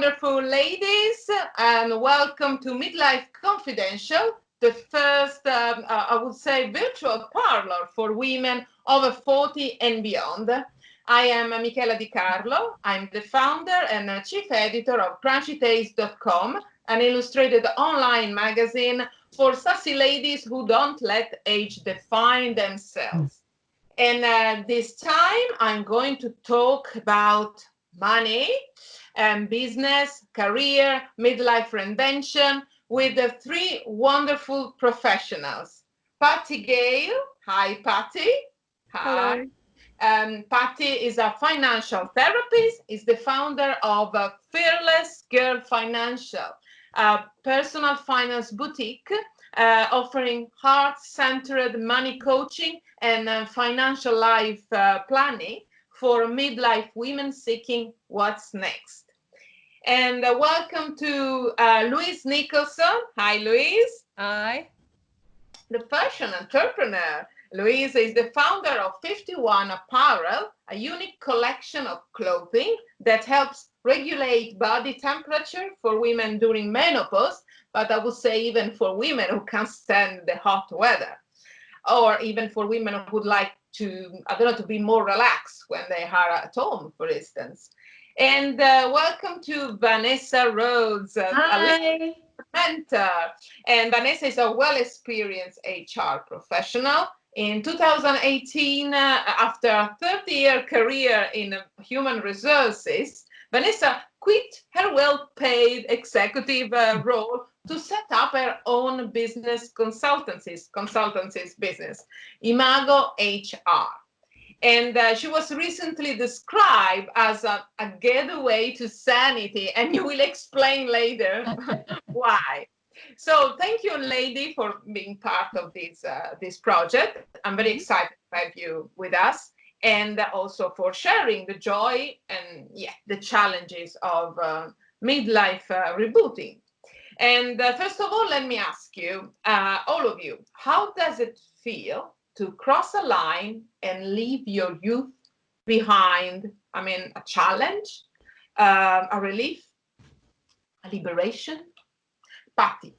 wonderful ladies, and welcome to Midlife Confidential, the first, I would say, virtual parlor for women over 40 and beyond. I am Michela Di Carlo. I'm the founder and chief editor of CrunchyTales.com, an illustrated online magazine for sassy ladies who don't let age define themselves. And this time I'm going to talk about money and business, career, midlife reinvention with the three wonderful professionals. Patty Gale. Hi, Patty. Hi. Hello. Patty is a financial therapist, is the founder of Fearless Girl Financial, a personal finance boutique offering heart-centered money coaching and financial life planning for midlife women seeking what's next. And welcome to Louise Nicholson. Hi, Louise. Hi. The fashion entrepreneur. Louise is the founder of 51 Apparel, a unique collection of clothing that helps regulate body temperature for women during menopause, but I would say even for women who can't stand the hot weather, or even for women who would like to, to be more relaxed when they are at home, for instance. And welcome to Vanessa Rhodes, Hi. mentor. And Vanessa is a well-experienced HR professional. In 2018, after a 30-year career in human resources, Vanessa quit her well-paid executive role to set up her own business consultancies business, Imago HR. And she was recently described as a getaway to sanity, and you will explain later why. So thank you, lady, for being part of this project. I'm very excited to have you with us, and also for sharing the joy and the challenges of midlife rebooting. And first of all, let me ask you, all of you, how does it feel to cross a line and leave your youth behind? I mean, a challenge, a relief, a liberation? Patty.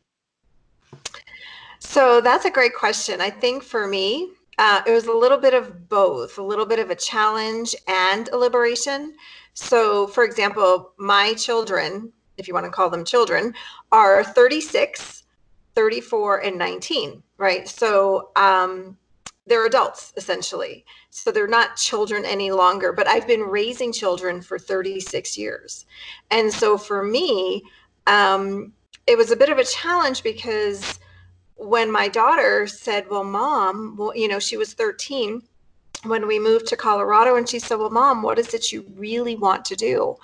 So that's a great question. I think for me, it was a little bit of both, a little bit of a challenge and a liberation. So for example, my children, if you want to call them children, are 36, 34, and 19, right? So they're adults, essentially. So they're not children any longer, but I've been raising children for 36 years. And so for me, it was a bit of a challenge because when my daughter said, well, Mom, well, she was 13 when we moved to Colorado, and she said, well, Mom, what is it you really want to do?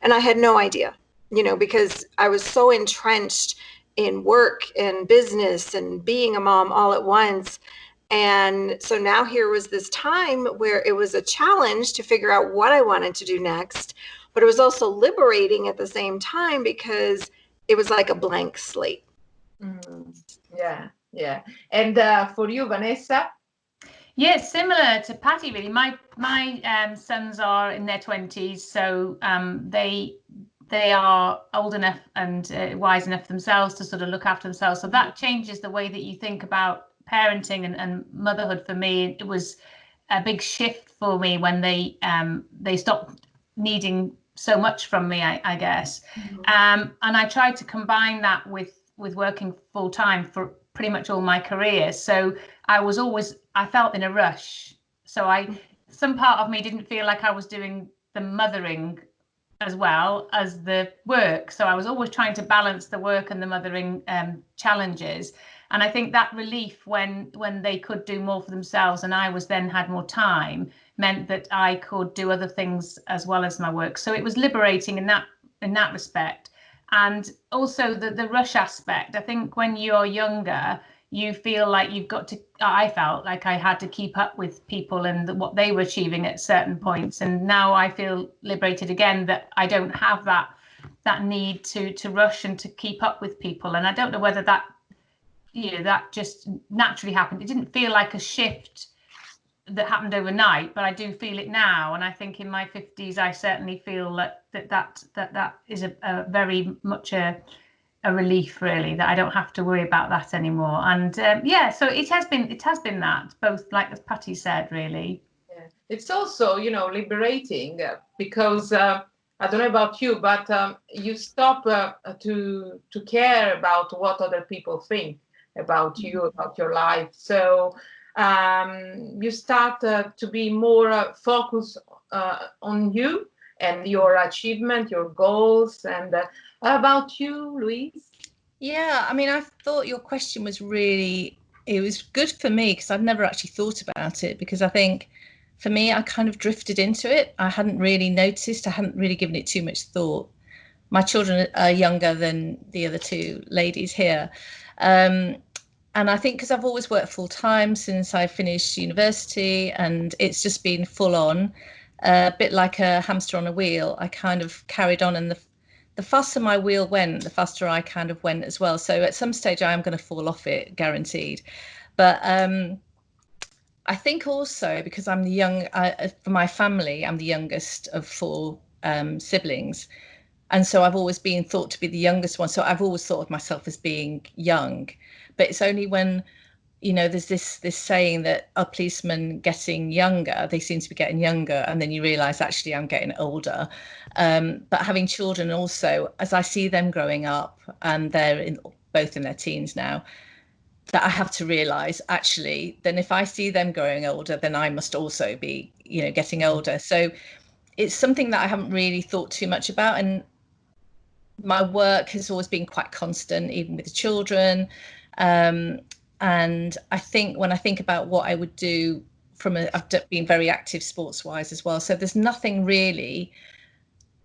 And I had no idea, because I was so entrenched in work and business and being a mom all at once. And so now here was this time where it was a challenge to figure out what I wanted to do next, but it was also liberating at the same time because it was like a blank slate. Yeah. And for you, Vanessa? Yeah, similar to Patty, really. My sons are in their 20s, so they are old enough and wise enough themselves to sort of look after themselves. So that changes the way that you think about parenting and motherhood for me. It was a big shift for me when they stopped needing so much from me, I guess. And I tried to combine that with working full time for pretty much all my career. So I felt in a rush. So some part of me didn't feel like I was doing the mothering as well as the work. So I was always trying to balance the work and the mothering challenges. And I think that relief when they could do more for themselves and I had more time meant that I could do other things as well as my work. So it was liberating in that respect. And also the rush aspect. I think when you're younger, you feel like I felt like I had to keep up with people and what they were achieving at certain points. And now I feel liberated again that I don't have that need to rush and to keep up with people. And I don't know whether that just naturally happened. It didn't feel like a shift that happened overnight, but I do feel it now. And I think in my 50s, I certainly feel that is a very much a relief, really, that I don't have to worry about that anymore. And yeah, so it has been that, both, like as Patty said, really. Yeah. It's also, liberating because I don't know about you, but you stop to care about what other people think about you, about your life. So you start to be more focused on you and your achievement, your goals. And how about you, Louise? Yeah, I mean, I thought your question was it was good for me because I'd never actually thought about it, because I think for me, I kind of drifted into it. I hadn't really noticed, I hadn't really given it too much thought. My children are younger than the other two ladies here. And I think because I've always worked full time since I finished university, and it's just been full on, a bit like a hamster on a wheel. I kind of carried on, and the faster my wheel went, the faster I kind of went as well. So at some stage I am going to fall off it, guaranteed. But I think also because I'm for my family, I'm the youngest of four siblings. And so I've always been thought to be the youngest one. So I've always thought of myself as being young. But it's only when, there's this saying that are policemen getting younger? They seem to be getting younger. And then you realise, actually, I'm getting older. But having children also, as I see them growing up, and they're both in their teens now, that I have to realise, actually, then if I see them growing older, then I must also be, getting older. So it's something that I haven't really thought too much about. And my work has always been quite constant, even with the children. And I think when I think about what I would do I've been very active sports wise as well. So there's nothing really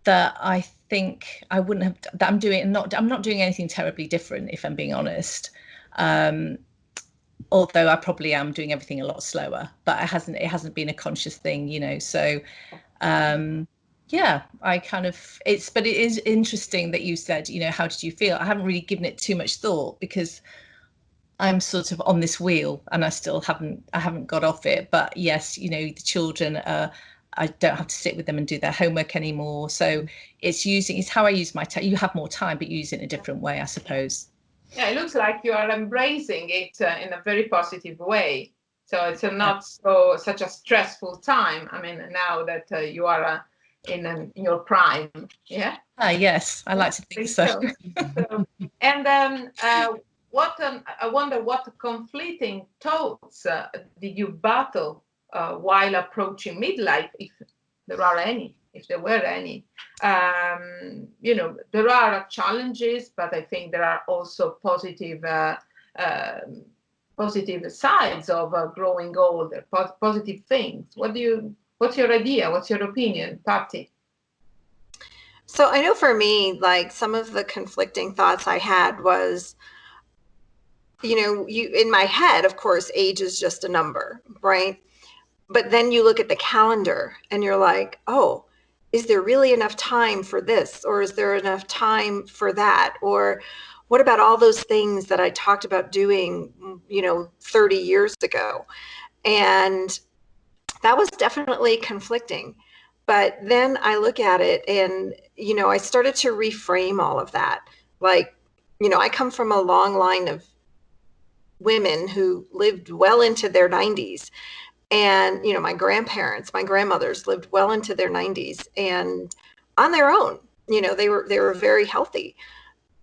that I think I wouldn't have, that I'm doing. I'm not doing anything terribly different, if I'm being honest. Although I probably am doing everything a lot slower, but it hasn't been a conscious thing, So, yeah, but it is interesting that you said, how did you feel? I haven't really given it too much thought because I'm sort of on this wheel and I haven't got off it. But yes, the children I don't have to sit with them and do their homework anymore. So it's how I use my time. You have more time, but you use it in a different way, I suppose. Yeah, it looks like you are embracing it in a very positive way. So it's not such a stressful time. I mean, now that you are in your prime, yeah. Yes, I like to think so. And I wonder what conflicting thoughts did you battle while approaching midlife, if there are any, if there were any. There are challenges, but I think there are also positive sides of growing older, positive things. What's your idea? What's your opinion, Patty? So I know for me, like, some of the conflicting thoughts I had was, you in my head, of course, age is just a number, right? But then you look at the calendar and you're like, oh, is there really enough time for this? Or is there enough time for that? Or what about all those things that I talked about doing, 30 years ago? And that was definitely conflicting. But then I look at it and, I started to reframe all of that. Like, I come from a long line of women who lived well into their 90s. And, my grandmothers lived well into their 90s and on their own, they were very healthy.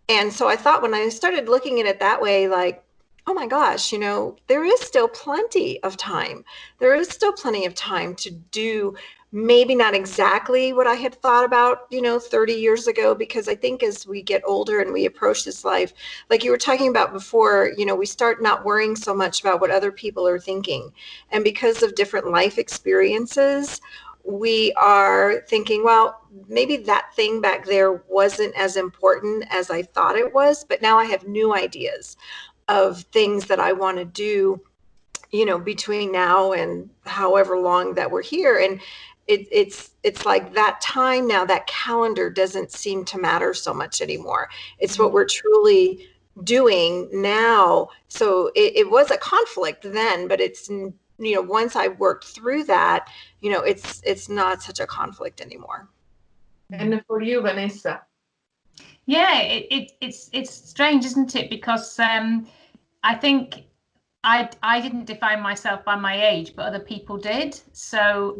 And so I thought, when I started looking at it that way, like, oh my gosh, there is still plenty of time. There is still plenty of time to do maybe not exactly what I had thought about, 30 years ago, because I think as we get older and we approach this life, like you were talking about before, we start not worrying so much about what other people are thinking. And because of different life experiences, we are thinking, well, maybe that thing back there wasn't as important as I thought it was, but now I have new ideas of things that I want to do, between now and however long that we're here. And it's like that time now, that calendar doesn't seem to matter so much anymore. It's what we're truly doing now. So it was a conflict then, but it's once I worked through that, it's not such a conflict anymore. And for you, Vanessa? Yeah, it's strange, isn't it? Because I think I didn't define myself by my age, but other people did. So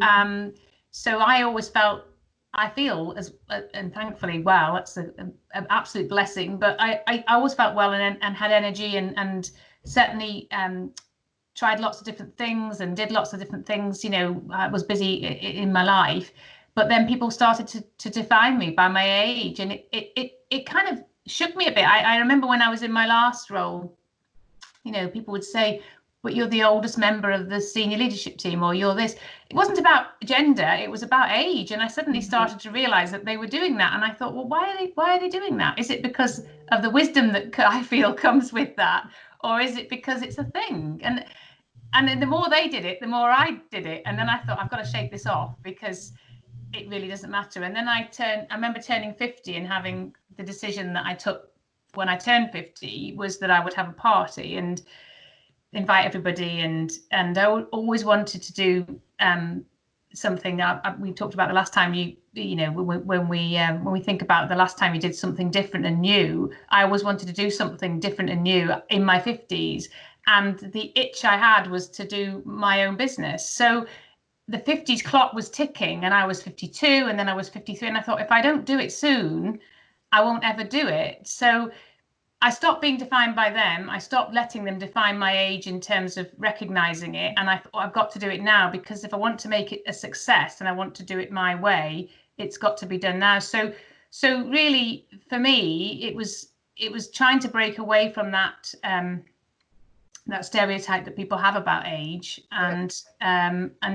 so I feel as and thankfully, wow, that's an absolute blessing. But I always felt well and had energy and certainly tried lots of different things and did lots of different things. I was busy in my life, but then people started to define me by my age, and it kind of shook me a bit. I remember when I was in my last role, people would say, but you're the oldest member of the senior leadership team, or you're this. It wasn't about gender, it was about age. And I suddenly started to realize that they were doing that. And I thought, well, why are they doing that? Is it because of the wisdom that I feel comes with that? Or is it because it's a thing? And then the more they did it, the more I did it. And then I thought, I've got to shake this off, because it really doesn't matter. And then I remember turning 50 and having the decision that I took when I turned 50 was that I would have a party and invite everybody, and I always wanted to do something. We talked about the last time when we think about the last time you did something different and new. I always wanted to do something different and new in my 50s, and the itch I had was to do my own business. So the 50s clock was ticking, and I was 52, and then I was 53, and I thought, if I don't do it soon, I won't ever do it. So I stopped being defined by them. I stopped letting them define my age in terms of recognizing it. And I thought, I've got to do it now, because if I want to make it a success and I want to do it my way, it's got to be done now. So really, for me, it was trying to break away from that that stereotype that people have about age, and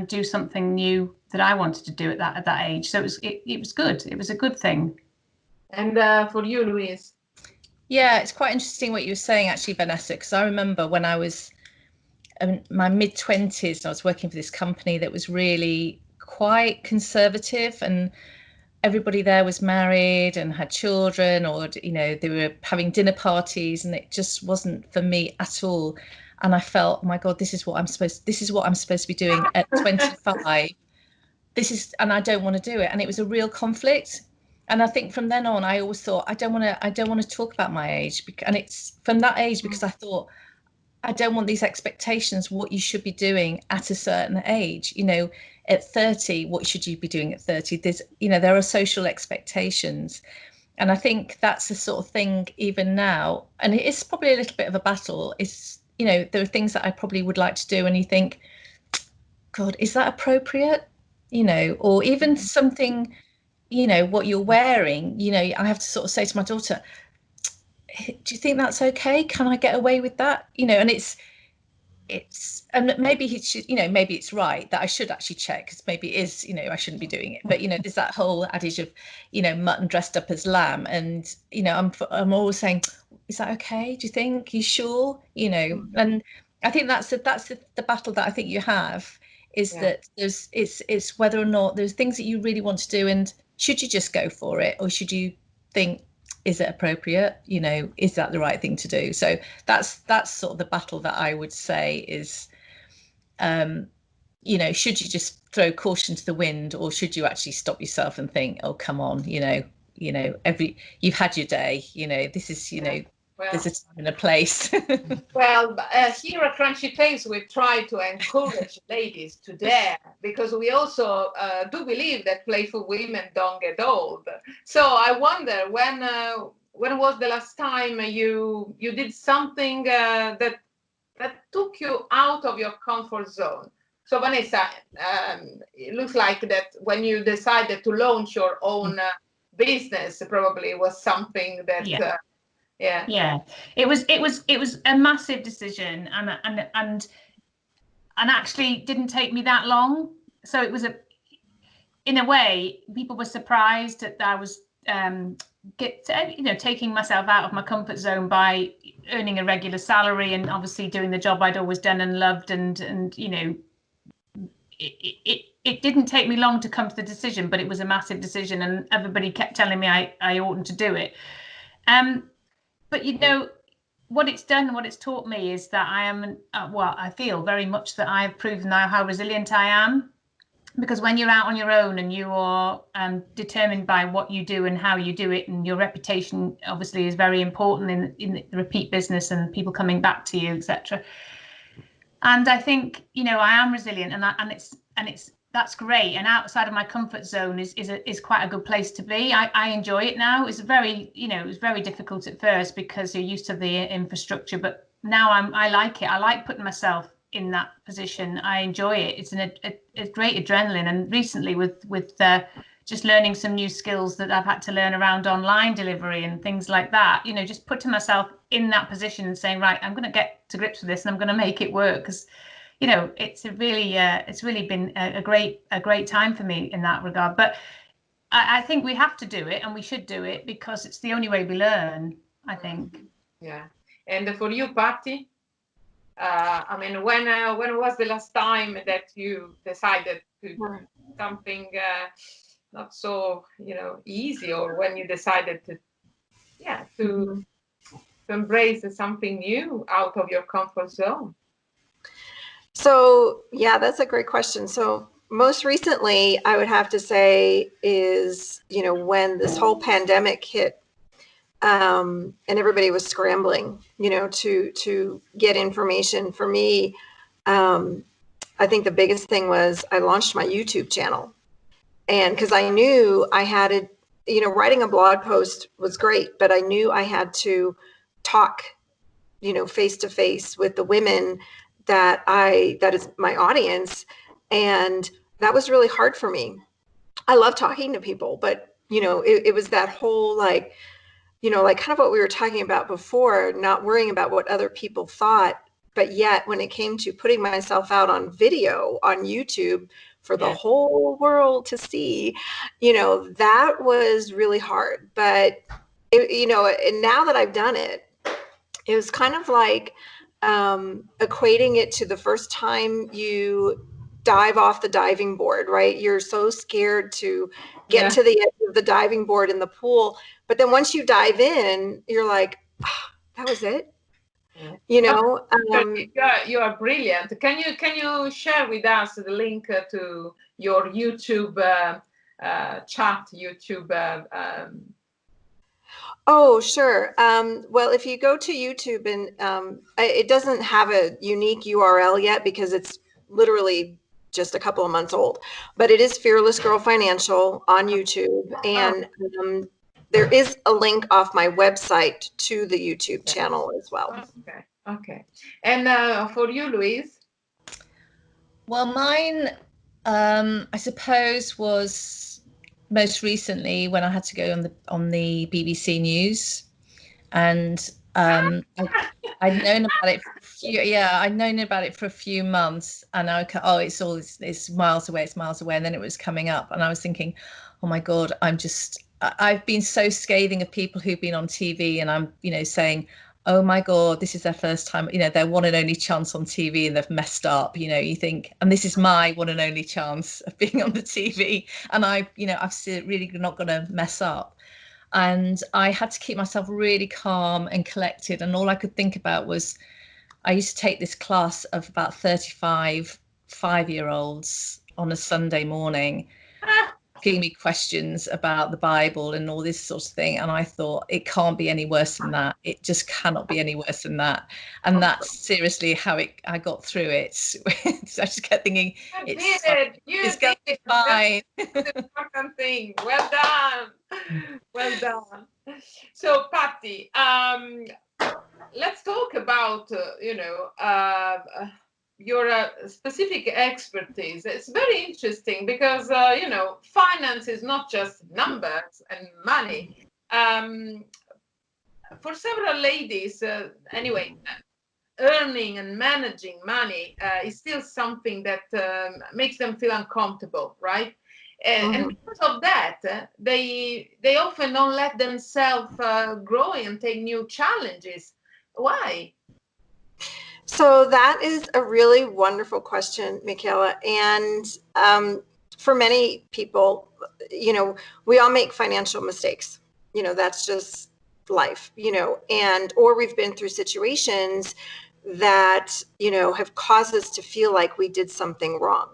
do something new that I wanted to do at that age. So it was good. It was a good thing. And for you, Louise? Yeah, it's quite interesting what you were saying, actually, Vanessa, because I remember when I was in my mid-20s, I was working for this company that was really quite conservative, and everybody there was married and had children, or they were having dinner parties, and it just wasn't for me at all. And I felt, oh my God, this is what I'm supposed to be doing at 25. And I don't want to do it. And it was a real conflict. And I think from then on, I always thought, I don't want to talk about my age. And it's from that age, because I thought, I don't want these expectations, what you should be doing at a certain age. At 30, what should you be doing at 30? There are social expectations. And I think that's the sort of thing even now. And it is probably a little bit of a battle. There are things that I probably would like to do. And you think, God, is that appropriate? Or even something, what you're wearing, I have to sort of say to my daughter, do you think that's okay? Can I get away with that? And it's, and maybe he should, maybe it's right that I should actually check, because maybe it is, I shouldn't be doing it. But, there's that whole adage of, mutton dressed up as lamb. And, I'm always saying, is that okay? Do you think? You sure? And I think that's the battle that I think you have, is that it's whether or not there's things that you really want to do, and should you just go for it, or should you think, is it appropriate? Is that the right thing to do? So that's sort of the battle that I would say is, should you just throw caution to the wind, or should you actually stop yourself and think, oh, come on, you've had your day, this is, there's a time and a place. Well, here at CrunchyTales, we try to encourage ladies to dare, because we also do believe that playful women don't get old. So I wonder, when was the last time you did something that took you out of your comfort zone? So Vanessa, it looks like that when you decided to launch your own business, probably was something that. Yeah, it was a massive decision, and actually didn't take me that long. So it was in a way, people were surprised that I was taking myself out of my comfort zone by earning a regular salary, and obviously doing the job I'd always done and loved, and it didn't take me long to come to the decision, but it was a massive decision, and everybody kept telling me I oughtn't to do it. But what it's done, what it's taught me is that I am, well, I feel very much that I've proven now how resilient I am. Because when you're out on your own and you are determined by what you do and how you do it, and your reputation obviously is very important in the repeat business and people coming back to you, etc. And I think, you know, I am resilient, and it's that's great. And outside of my comfort zone is quite a good place to be. I enjoy it now. It's very, you know, it was very difficult at first because you're used to the infrastructure, but now I like it. I like putting myself in that position. I enjoy it. It's a great adrenaline. And recently with just learning some new skills that I've had to learn around online delivery and things like that, you know, just putting myself in that position and saying, right, I'm going to get to grips with this and I'm going to make it work. Because, you know, it's really been a great time for me in that regard. But I think we have to do it, and we should do it, because it's the only way we learn, I think. Yeah. And for you, Patty? I mean, when was the last time that you decided to do something not so, you know, easy, or when you decided to embrace something new out of your comfort zone? So, yeah, that's a great question. So most recently, I would have to say is, you know, when this whole pandemic hit, and everybody was scrambling, you know, to get information. For me, I think the biggest thing was I launched my YouTube channel. And because I knew I had to, you know, writing a blog post was great, but I knew I had to talk, you know, face to face with the women that is my audience. And that was really hard for me. I love talking to people, but, you know, it was that whole, like, you know, like kind of what we were talking about before, not worrying about what other people thought. But yet when it came to putting myself out on video on YouTube for the whole world to see, you know, that was really hard. But, you know, and now that I've done it, it was kind of like equating it to the first time you dive off the diving board, right? You're so scared to get to the edge of the diving board in the pool. But then once you dive in, you're like, oh, that was it. You know, you are brilliant. Can you share with us the link to your YouTube chat, YouTube? Oh, sure. Well, if you go to YouTube, and it doesn't have a unique URL yet because it's literally just a couple of months old, but it is Fearless Girl Financial on YouTube. And there is a link off my website to the YouTube channel as well. Okay. And for you, Louise? Well, mine, I suppose, was most recently when I had to go on the BBC News, and I'd known about it for I'd known about it for a few months, and it's miles away, and then it was coming up, and I was thinking, oh my God, I've been so scathing of people who've been on TV, and I'm, you know, saying, oh my God, this is their first time, you know, their one and only chance on TV, and they've messed up, you know, you think, and this is my one and only chance of being on the TV, and I've really not going to mess up. And I had to keep myself really calm and collected. And all I could think about was, I used to take this class of about 35 5-year-olds on a Sunday morning, asking me questions about the Bible and all this sort of thing. And I thought, it can't be any worse than that. It just cannot be any worse than that. And that's seriously how I got through it. So I just kept thinking, it's going to be fine. That's the important thing. Well done. Well done. So, Patty, let's talk about, your specific expertise. It's very interesting because, finance is not just numbers and money. For several ladies, earning and managing money is still something that makes them feel uncomfortable, right? And because of that, they often don't let themselves grow and take new challenges. Why? So that is a really wonderful question, Michela. And for many people, you know, we all make financial mistakes. You know, that's just life, or we've been through situations that, have caused us to feel like we did something wrong.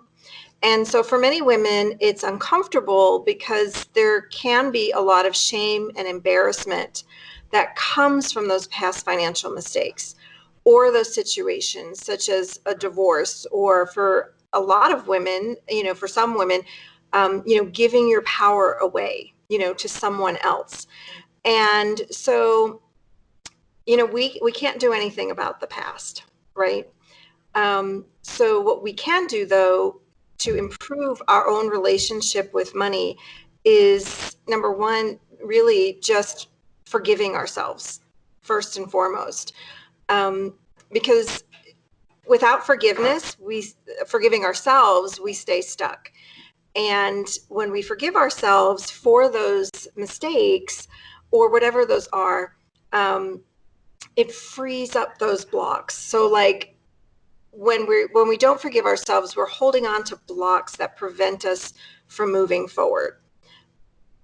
And so for many women, it's uncomfortable because there can be a lot of shame and embarrassment that comes from those past financial mistakes or those situations, such as a divorce, or for a lot of women, for some women, giving your power away, to someone else. And so, we can't do anything about the past, right? So what we can do, though, to improve our own relationship with money is, number one, really just forgiving ourselves first and foremost. Because without forgiveness, forgiving ourselves, we stay stuck. And when we forgive ourselves for those mistakes or whatever those are, it frees up those blocks. So like, when we don't forgive ourselves, we're holding on to blocks that prevent us from moving forward.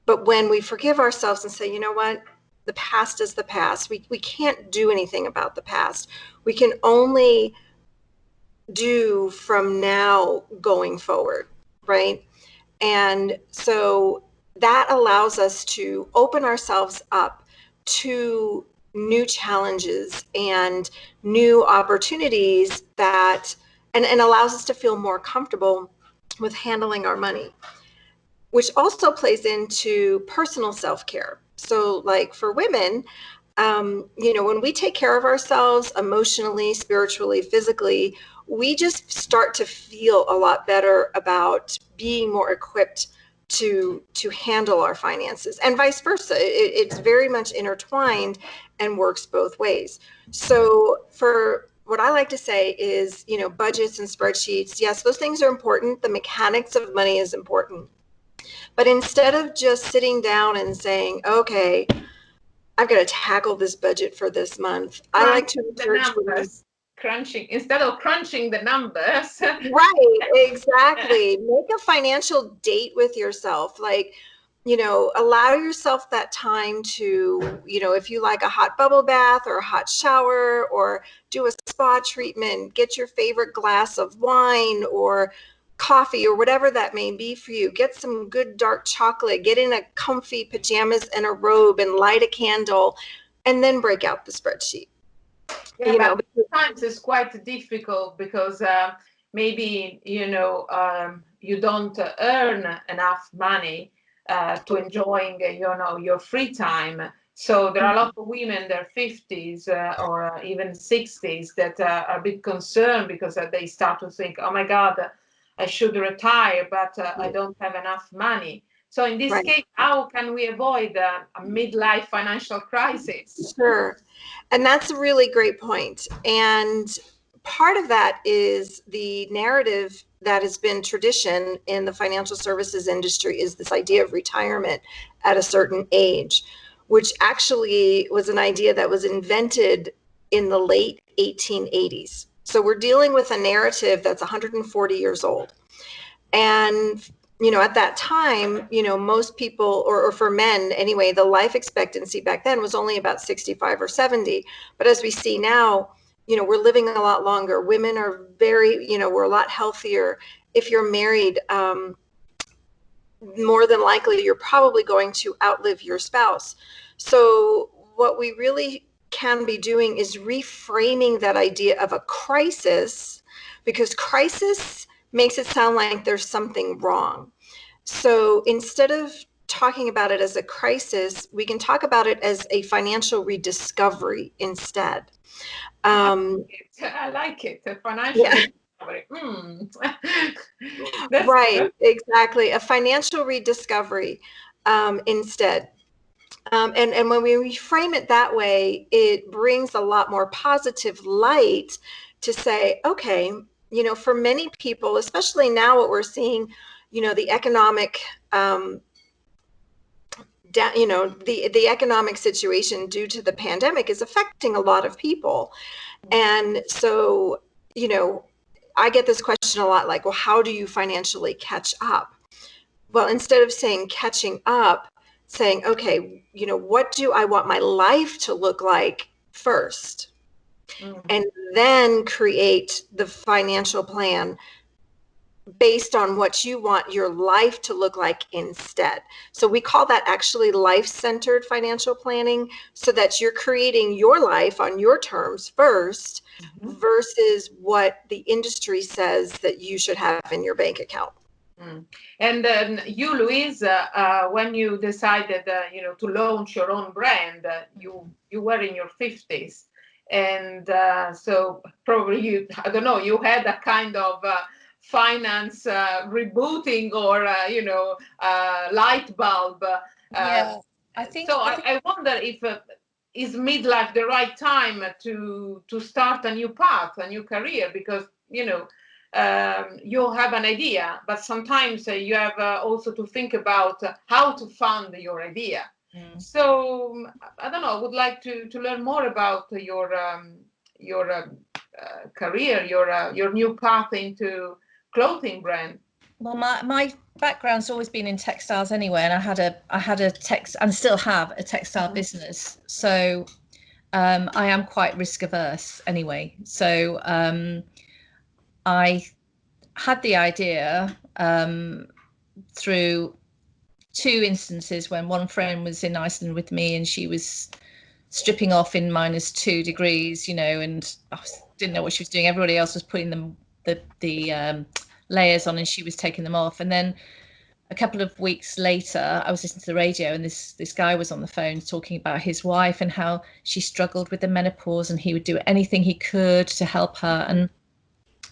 But when we forgive ourselves and say, you know what, the past is the past. We can't do anything about the past. We can only do from now going forward, right? And so that allows us to open ourselves up to new challenges and new opportunities and allows us to feel more comfortable with handling our money, which also plays into personal self-care. So like for women, when we take care of ourselves emotionally, spiritually, physically, we just start to feel a lot better about being more equipped to handle our finances, and vice versa. It's very much intertwined and works both ways. So for what I like to say is, budgets and spreadsheets, yes, those things are important. The mechanics of money is important. But instead of just sitting down and saying, okay, I've got to tackle this budget for this month, I like to research crunching instead of crunching the numbers. Right, exactly. Make a financial date with yourself. Like, allow yourself that time to, if you like a hot bubble bath or a hot shower, or do a spa treatment, get your favorite glass of wine or coffee or whatever that may be for you. Get some good dark chocolate, get in a comfy pajamas and a robe and light a candle, and then break out the spreadsheet. Yeah, but sometimes it's quite difficult because maybe, you don't earn enough money to enjoying, your free time. So there are a lot of women in their 50s or even 60s that are a bit concerned because they start to think, oh my God, I should retire, but I don't have enough money. So in this case, how can we avoid a midlife financial crisis? Sure. And that's a really great point. And part of that is the narrative that has been tradition in the financial services industry is this idea of retirement at a certain age, which actually was an idea that was invented in the late 1880s. So we're dealing with a narrative that's 140 years old. And at that time, most people, or for men anyway, the life expectancy back then was only about 65 or 70. But as we see now, we're living a lot longer. Women are we're a lot healthier. If you're married, more than likely, you're probably going to outlive your spouse. So what we really can be doing is reframing that idea of a crisis, because crisis makes it sound like there's something wrong. So instead of talking about it as a crisis, we can talk about it as a financial rediscovery instead. I like it. A financial rediscovery. Right, good. exactly. A financial rediscovery instead. And when we reframe it that way, it brings a lot more positive light to say, okay, for many people, especially now what we're seeing, the economic, the economic situation due to the pandemic is affecting a lot of people. And so, I get this question a lot, like, well, how do you financially catch up? Well, instead of saying catching up, saying, okay, you know, what do I want my life to look like first? And then create the financial plan based on what you want your life to look like instead. So we call that actually life-centered financial planning, so that you're creating your life on your terms first versus what the industry says that you should have in your bank account. And you, Louise, when you decided, you know, to launch your own brand, you were in your 50s. And so probably you, I don't know, you had a kind of finance rebooting or, you know, light bulb. Yeah, I think. So I wonder if is midlife the right time to start a new path, a new career? Because, you know, you have an idea, but sometimes you have also to think about how to fund your idea. So I don't know. I would like to learn more about your career, your new path into clothing brand. Well, my background's always been in textiles anyway, and I had a and still have a textile business. So I am quite risk averse anyway. So I had the idea through two instances when one friend was in Iceland with me and she was stripping off in -2 degrees, you know, and I didn't know what she was doing. Everybody else was putting the layers on and she was taking them off. And then a couple of weeks later, I was listening to the radio and this guy was on the phone talking about his wife and how she struggled with the menopause and he would do anything he could to help her. And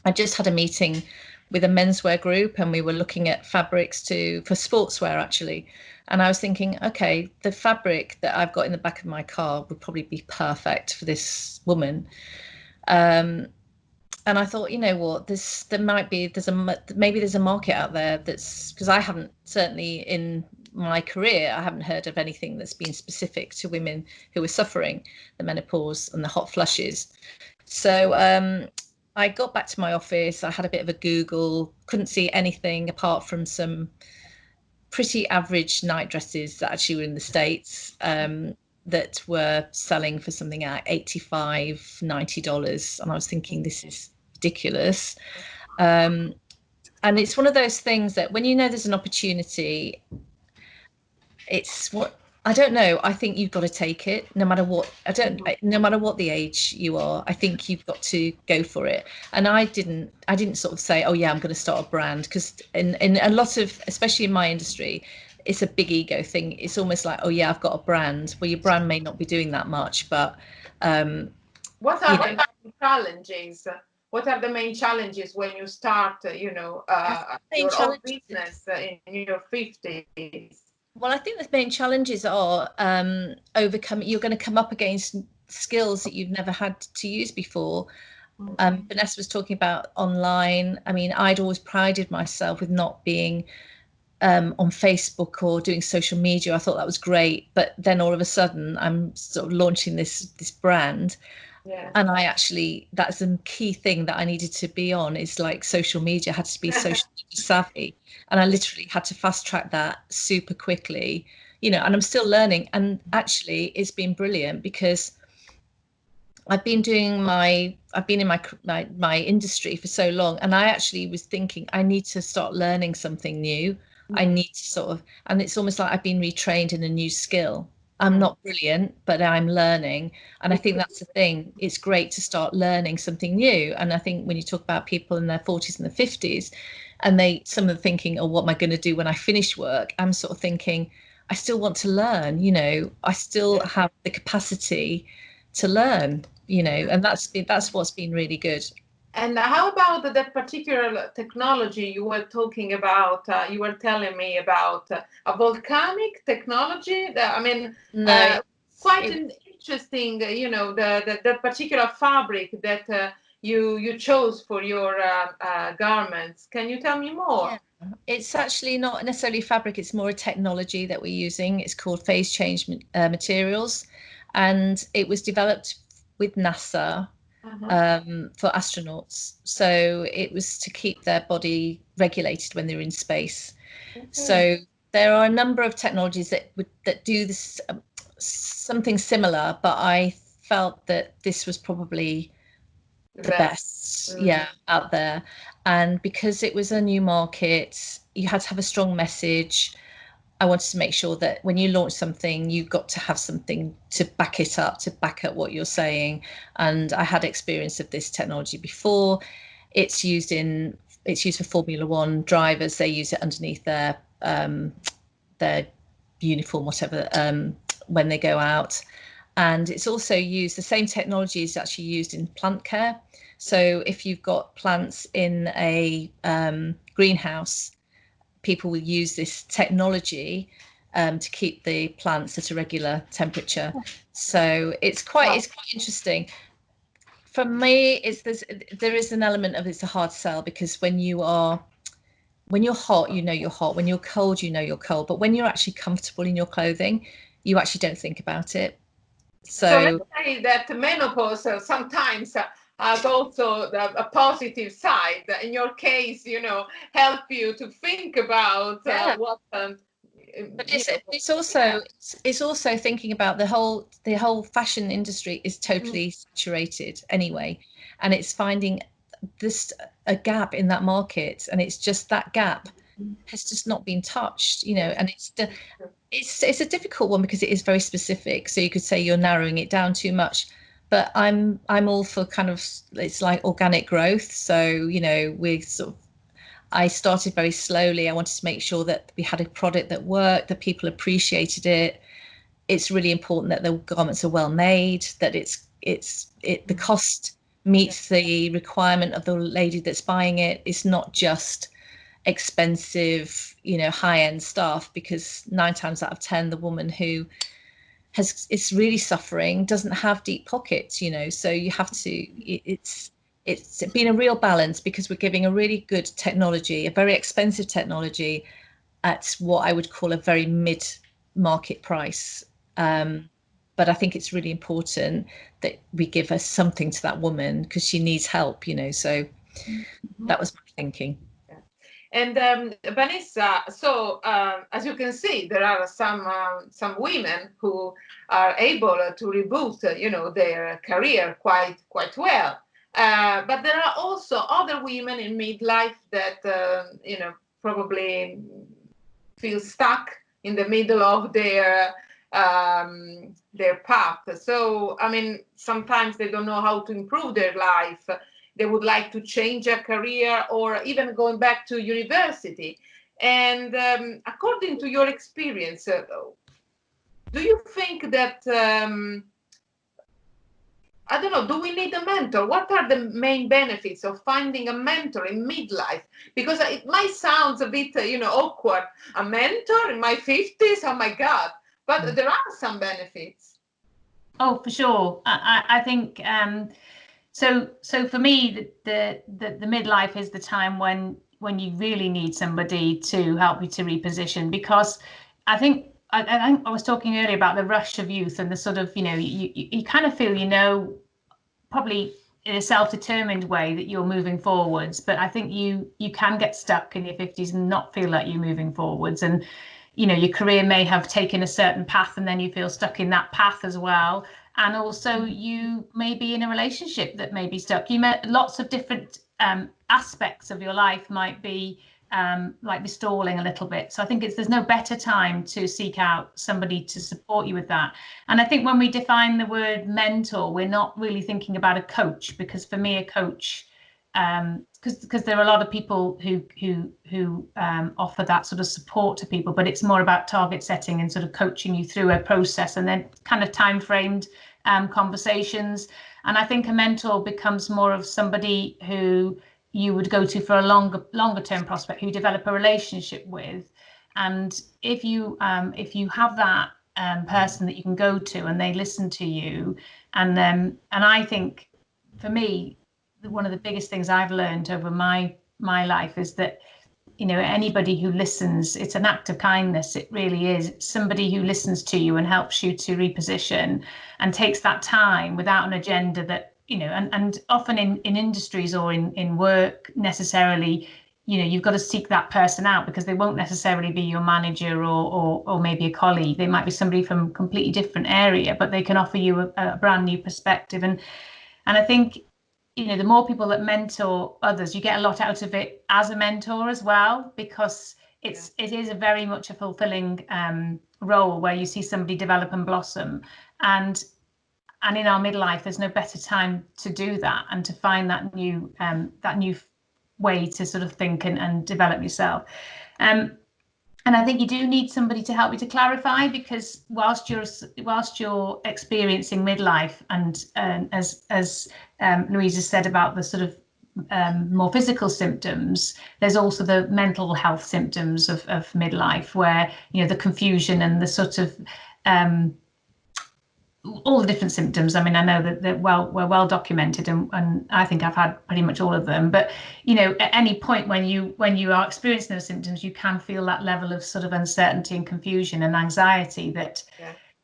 I just had a meeting with a menswear group and we were looking at fabrics for sportswear actually. And I was thinking, okay, the fabric that I've got in the back of my car would probably be perfect for this woman. And I thought, you know what, maybe there's a market out there that's, because I haven't, certainly in my career, I haven't heard of anything that's been specific to women who are suffering the menopause and the hot flushes. So I got back to my office, I had a bit of a Google, couldn't see anything apart from some pretty average night dresses that actually were in the States that were selling for something like $85, $90. And I was thinking, this is ridiculous. And it's one of those things that when you know there's an opportunity, it's what, I don't know. I think you've got to take it no matter what. No matter what the age you are, I think you've got to go for it. And I didn't sort of say, oh yeah, I'm going to start a brand, because in a lot of, especially in my industry, it's a big ego thing. It's almost like, oh yeah, I've got a brand. Well, your brand may not be doing that much, but what are the main challenges? What are the main challenges when you start, you know, your own business in your 50s? Well, I think the main challenges are overcoming. You're going to come up against skills that you've never had to use before. Vanessa was talking about online. I mean, I'd always prided myself with not being on Facebook or doing social media. I thought that was great. But then all of a sudden, I'm sort of launching this brand. Yeah. And that's a key thing that I needed to be on, is like social media, had to be social savvy. And I literally had to fast track that super quickly, you know, and I'm still learning. And actually it's been brilliant because I've been in my industry for so long. And I actually was thinking, I need to start learning something new. I need to and it's almost like I've been retrained in a new skill. I'm not brilliant, but I'm learning. And I think that's the thing. It's great to start learning something new. And I think when you talk about people in their 40s and their 50s, and some of them thinking, oh, what am I going to do when I finish work? I'm sort of thinking, I still want to learn, you know, I still have the capacity to learn, you know, and that's what's been really good. And how about that particular technology you were talking about? You were telling me about a volcanic technology. Quite interesting. You know, the particular fabric that you chose for your garments. Can you tell me more? Yeah. It's actually not necessarily fabric. It's more a technology that we're using. It's called phase change materials, and it was developed with NASA. For astronauts. So it was to keep their body regulated when they're in space. Okay. So there are a number of technologies that do this something similar, but I felt that this was probably the best out there. And because it was a new market, you had to have a strong message. I wanted to make sure that when you launch something, you got to have something to back it up, to back up what you're saying. And I had experience of this technology before. It's used for Formula One drivers. They use it underneath their uniform, whatever, when they go out. And it's also used, the same technology is actually used in plant care. So if you've got plants in a greenhouse, people will use this technology to keep the plants at a regular temperature. So it's quite interesting. For me, there is an element of it's a hard sell, because when you're hot, you know you're hot. When you're cold, you know you're cold. But when you're actually comfortable in your clothing, you actually don't think about it. So let's say that menopause sometimes has also a positive side. In your case, help you to think about what. But it's also thinking about the whole fashion industry is totally saturated anyway, and it's finding a gap in that market, and it's just that gap has just not been touched, and it's a difficult one because it is very specific. So you could say you're narrowing it down too much, but I'm all for kind of, it's like organic growth. So I started very slowly. I wanted to make sure that we had a product that worked, that people appreciated it. It's really important that the garments are well made, that the cost meets the requirement of the lady that's buying it. It's not just expensive, high-end stuff, because 9 times out of 10, the woman who is really suffering doesn't have deep pockets, so you have to, it's been a real balance, because we're giving a really good technology, a very expensive technology, at what I would call a very mid-market price. But I think it's really important that we give her something to that woman, because she needs help, so that was my thinking. And Vanessa, so as you can see, there are some women who are able to reboot, their career quite well. But there are also other women in midlife that, probably feel stuck in the middle of their path. So, sometimes they don't know how to improve their life. They would like to change a career, or even going back to university. And according to your experience, do you think that, I don't know, do we need a mentor? What are the main benefits of finding a mentor in midlife? Because it might sound a bit, awkward. A mentor in my 50s? Oh my God. But there are some benefits. Oh, for sure. I think, so for me, the midlife is the time when you really need somebody to help you to reposition, because I think I was talking earlier about the rush of youth and the sort of, you kind of feel, probably in a self-determined way that you're moving forwards, but I think you can get stuck in your 50s and not feel like you're moving forwards, and your career may have taken a certain path and then you feel stuck in that path as well. And also you may be in a relationship that may be stuck. You met lots of different aspects of your life might be stalling a little bit. So I think there's no better time to seek out somebody to support you with that. And I think when we define the word mentor, we're not really thinking about a coach, because for me, a coach, because there are a lot of people who offer that sort of support to people, but it's more about target setting and sort of coaching you through a process, and then kind of time framed conversations. And I think a mentor becomes more of somebody who you would go to for a longer term prospect, who you develop a relationship with. And if you have that person that you can go to and they listen to you, and I think for me, one of the biggest things I've learned over my life is that, anybody who listens, it's an act of kindness. It really is. It's somebody who listens to you and helps you to reposition and takes that time without an agenda that, and often in industries or in work necessarily, you've got to seek that person out, because they won't necessarily be your manager or maybe a colleague. They might be somebody from a completely different area, but they can offer you a brand new perspective. And I think, the more people that mentor others, you get a lot out of it as a mentor as well, because it is a very much a fulfilling role where you see somebody develop and blossom. And in our midlife, there's no better time to do that and to find that new way to sort of think and develop yourself. And I think you do need somebody to help you to clarify, because whilst you're experiencing midlife, and as Louise has said about the sort of more physical symptoms, there's also the mental health symptoms of midlife, where the confusion and the sort of all the different symptoms. I mean, I know that we're well documented, and I think I've had pretty much all of them. But at any point when you are experiencing those symptoms, you can feel that level of sort of uncertainty and confusion and anxiety that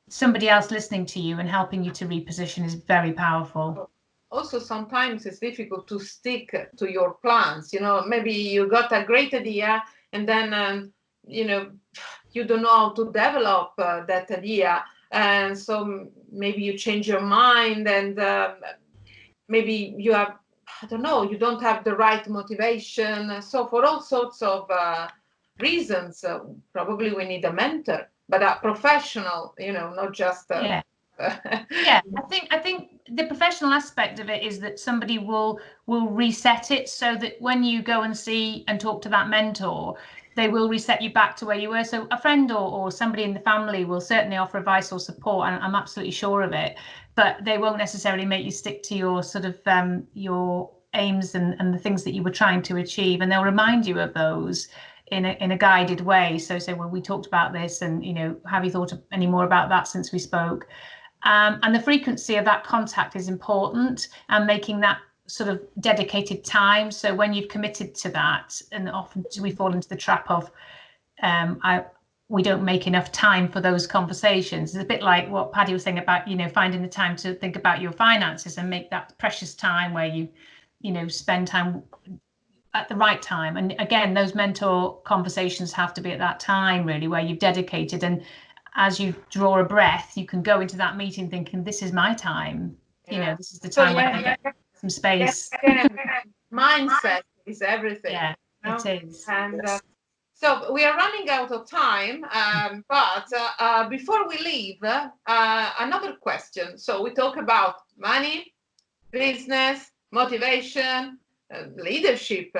somebody else listening to you and helping you to reposition is very powerful. Also, sometimes it's difficult to stick to your plans. Maybe you got a great idea, and then you don't know how to develop that idea. And so maybe you change your mind, and maybe you have, I don't know, you don't have the right motivation. So for all sorts of reasons, probably we need a mentor, but a professional, not just yeah. I think the professional aspect of it is that somebody will reset it, so that when you go and see and talk to that mentor, they will reset you back to where you were. So a friend or somebody in the family will certainly offer advice or support, and I'm absolutely sure of it, but they won't necessarily make you stick to your sort of your aims and the things that you were trying to achieve, and they'll remind you of those in a guided way. So say, well, we talked about this, and have you thought any more about that since we spoke? And the frequency of that contact is important, and making that sort of dedicated time. So when you've committed to that, and often we fall into the trap of we don't make enough time for those conversations. It's a bit like what Paddy was saying about finding the time to think about your finances and make that precious time where you spend time at the right time. And again, those mentor conversations have to be at that time, really, where you've dedicated, and as you draw a breath, you can go into that meeting thinking, this is my time. This is the time where I get some space. Mindset is everything. Yeah, it is. And so we are running out of time, but before we leave, another question. So we talk about money, business, motivation, leadership.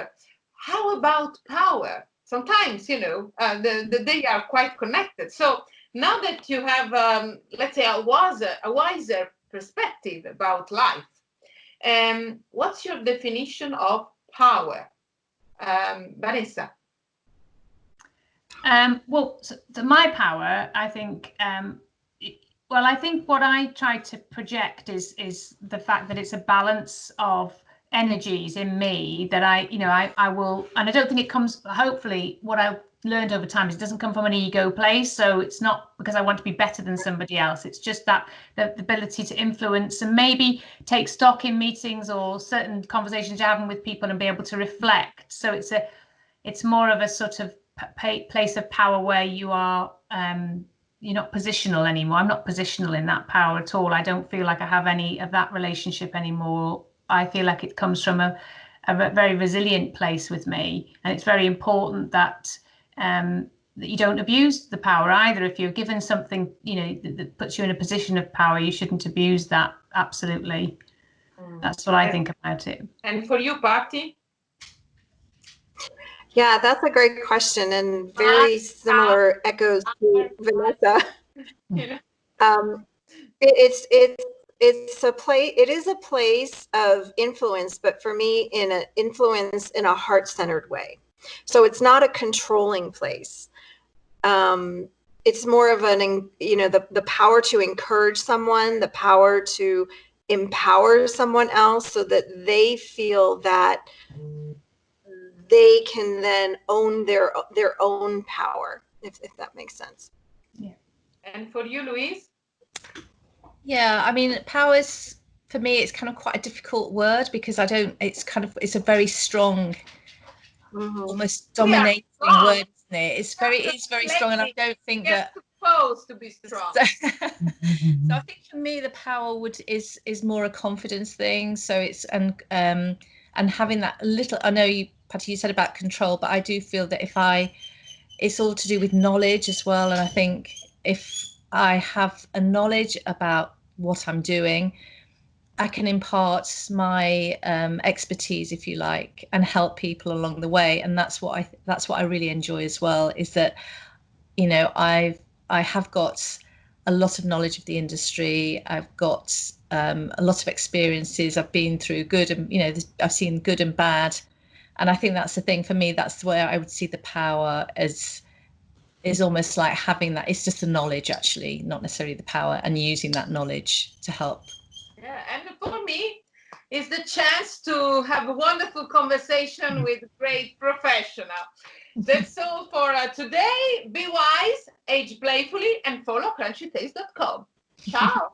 How about power? Sometimes, they are quite connected. So now that you have, let's say, a wiser perspective about life, what's your definition of power, Vanessa? Well, so my power, I think, I think what I try to project is the fact that it's a balance of energies in me that I will, and I don't think it comes, hopefully what I learned over time is it doesn't come from an ego place. So it's not because I want to be better than somebody else. It's just that the ability to influence and maybe take stock in meetings or certain conversations you're having with people and be able to reflect. So it's more of a sort of place of power where you are you're not positional anymore. I'm not positional in that power at all. I don't feel like I have any of that relationship anymore. I feel like it comes from a very resilient place with me, and it's very important that that you don't abuse the power either. If you're given something that puts you in a position of power, you shouldn't abuse that. Absolutely. That's what I think about it. And for you, Patty? Yeah, that's a great question, and very similar echoes to Vanessa. It is a place of influence, but for me, in an influence in a heart-centered way. So it's not a controlling place. It's more of the power to encourage someone, the power to empower someone else so that they feel that they can then own their own power, if that makes sense. Yeah. And for you, Louise? Yeah, I mean, power is, for me, it's kind of quite a difficult word because it's a very strong almost We are dominating strong. word, isn't it? It's very strong, and I don't think We're that supposed to be strong. So I think for me the power is more a confidence thing. So it's and having that little, I know you, Patty, you said about control, but I do feel that it's all to do with knowledge as well. And I think if I have a knowledge about what I'm doing, I can impart my expertise, if you like, and help people along the way. And that's what I really enjoy as well, is that, you know, I have got a lot of knowledge of the industry. I've got a lot of experiences. I've been through good and, you know, I've seen good and bad. And I think that's the thing for me. That's where I would see the power is almost like having that. It's just the knowledge, actually, not necessarily the power, and using that knowledge to help. Yeah, and for me, it's the chance to have a wonderful conversation with great professional. That's all for today. Be wise, age playfully, and follow CrunchyTales.com. Ciao.